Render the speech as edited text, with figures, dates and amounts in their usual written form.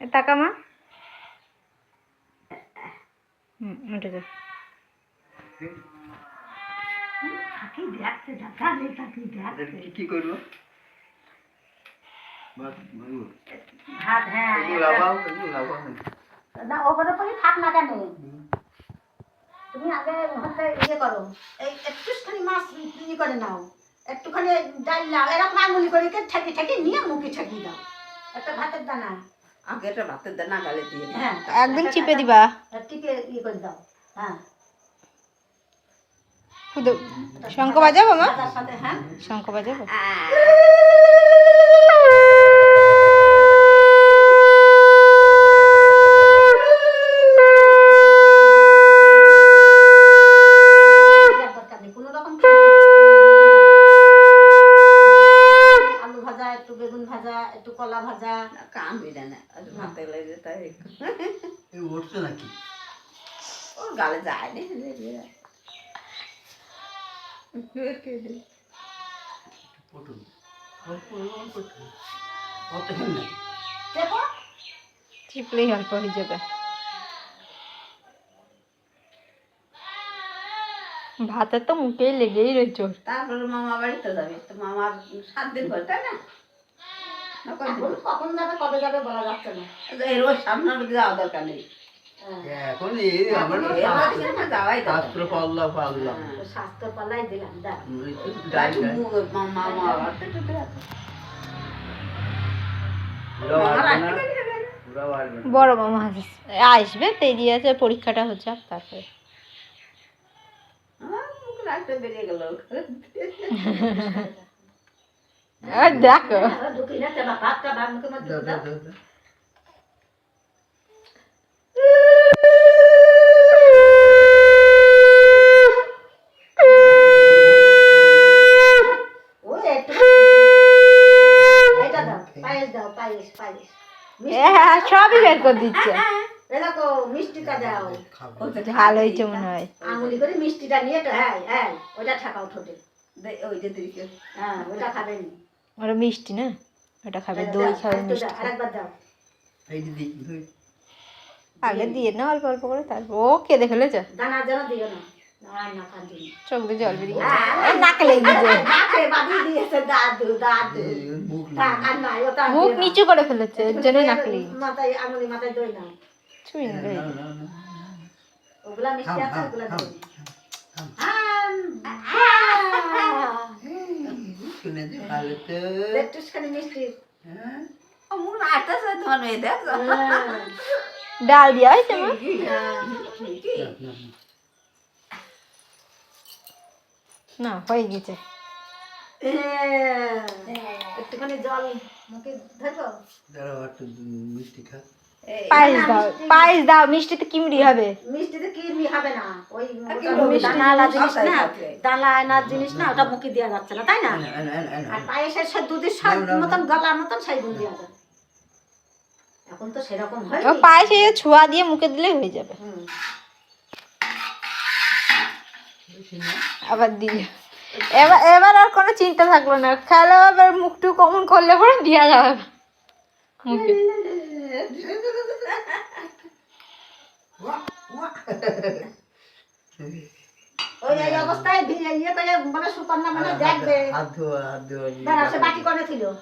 টাকা মা উঠে যা কি করবো ভাত হ্যাঁ না ওপরে পরে থাক না কেন তুমি আগে হচ্ছে ইয়ে করো এই একটুখানি মাছ ইয়ে করে নাও একটুখানি ডাল নাও এরকম আঙুলি করে ঠেকে ঠেকে নিয়ে মুখে ঠেকিয়ে দাও একটা ভাতের দানা আগে একটা ভাতের দানা গালে দিয়ে হ্যাঁ একদম চিপে দিবা টিপে ইয়ে করে দাও হ্যাঁ শঙ্খ বাজাবো মা ভাজার সাথে হ্যাঁ শঙ্খ বাজাবো কোনো রকম আলু ভাজা একটু বেগুন ভাজা একটু কলা ভাজা কাম বিনা না ভাতে লেগে তাই উঠছে নাকি ওর গালে যায় না চিপলেই অল্প হয়ে যাবে ভাতের তো মুখেই লেগেই রয়েছে তারপরে মামা বাড়িতে যাবে তো মামা 7 দিন পর তাই না কখন যাবে কবে যাবে বলা যাচ্ছে না এর ওর সামনের মধ্যে যাওয়া দরকার নেই এখন এই আমার যাওয়াই শাস্ত্র পাল্লা পাল্লা স্বাস্থ্য পাল্লাই দিলাম দেখ মামা বড় মামা আসবে দেরি আছে পরীক্ষাটা হচ্ছে তারপরে বেরিয়ে গেল দেখো ঢুকি না ভাতটা ভাত মুখে মধ্যে দাও সবই বের করে দিচ্ছে দেখো মিষ্টিটা দাও ভালো হয়েছে মনে হয় আঙুলি করে মিষ্টিটা নিয়ে তো হ্যাঁ হ্যাঁ ওইটা ঠাকাও ঠোঁটে ওইটা দিকে হ্যাঁ ওইটা খাবেন ওরা মিষ্টি না ওটা খাবে দই খাবে মিষ্টি আরেকবার দাও এই দিদি আগে দিয়ে না অল্প অল্প করে তারপর ও কেঁদে ফেলেছে দানা যেন দিও না না খান চোখ দিয়ে জল বেরিয়ে নাকে লেগে গেছে মুখ নিচু করে ফেলেছে এর জন্য নাকলি মাথায় আঙুলি মাথায় দই না ছুঁই না ওগুলা মিষ্টি আছে ওগুলা দই শুনেছি ভালো তো একটুখানি মিষ্টি মুখ নাড়তেছে তোমার মেয়ে দেখ ডাল দিয়া হয়েছে মা না হয়ে গেছে একটুখানি জল মুখে ধরবো দাঁড়াও একটু মিষ্টি খা পায়েস দাও মিষ্টিতে কিমড়ি হবে মিষ্টিতে কিরমি হবে না ওই দানা জিনিস না দানা আনার জিনিস না ওটা মুখে দেওয়া যাচ্ছে না তাই না আর পায়েসের সে দুধের স্বাদ মতন গলার মতন সেই গুণ দেওয়া যাবে এখন তো সেরকম হয় ও পায়েসে ছোঁয়া দিয়ে মুখে দিলেই হয়ে যাবে আবার দিয়ে এবার আর কোনো চিন্তা থাকলো না খেলো এবার মুখটু কমন করলে পরে দেওয়া যাবে মুখে ওই এই অবস্থায় ইয়ে করে বলে সুকন্যা মানে দেখবে হাত ধোয়া দাঁড়া সে বাটি করে ছিল